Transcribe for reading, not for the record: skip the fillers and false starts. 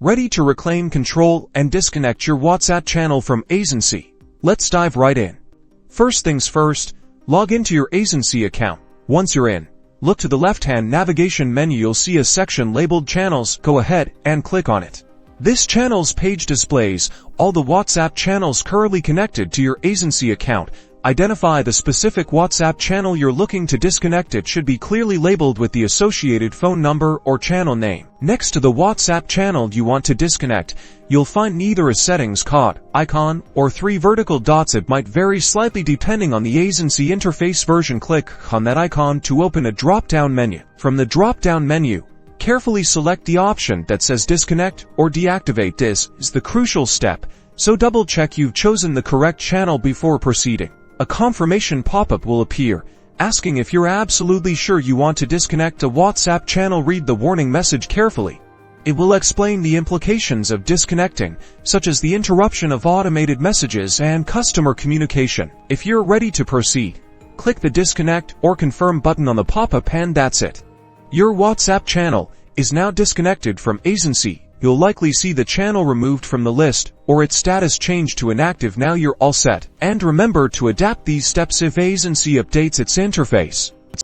Ready to reclaim control and disconnect your WhatsApp channel from Aisensy? Let's dive right in. First things first, log into your Aisensy account. Once you're in, look to the left-hand navigation menu. You'll see a section labeled Channels. Go ahead and click on it. This Channels page displays all the WhatsApp channels currently connected to your Aisensy account. Identify the specific WhatsApp channel you're looking to disconnect. It should be clearly labeled with the associated phone number or channel name. Next to the WhatsApp channel you want to disconnect, you'll find either a settings card, icon, or 3 vertical dots. It might vary slightly depending on the Aisensy interface version. Click on that icon to open a drop-down menu. From the drop-down menu, carefully select the option that says Disconnect or Deactivate. This is the crucial step, so double-check you've chosen the correct channel before proceeding. A confirmation pop-up will appear, asking if you're absolutely sure you want to disconnect a WhatsApp channel. Read the warning message carefully. It will explain the implications of disconnecting, such as the interruption of automated messages and customer communication. If you're ready to proceed, click the Disconnect or Confirm button on the pop-up, and that's it. Your WhatsApp channel is now disconnected from Aisensy. You'll likely see the channel removed from the list or its status changed to inactive. Now you're all set. And remember to adapt these steps if Aisensy updates its interface.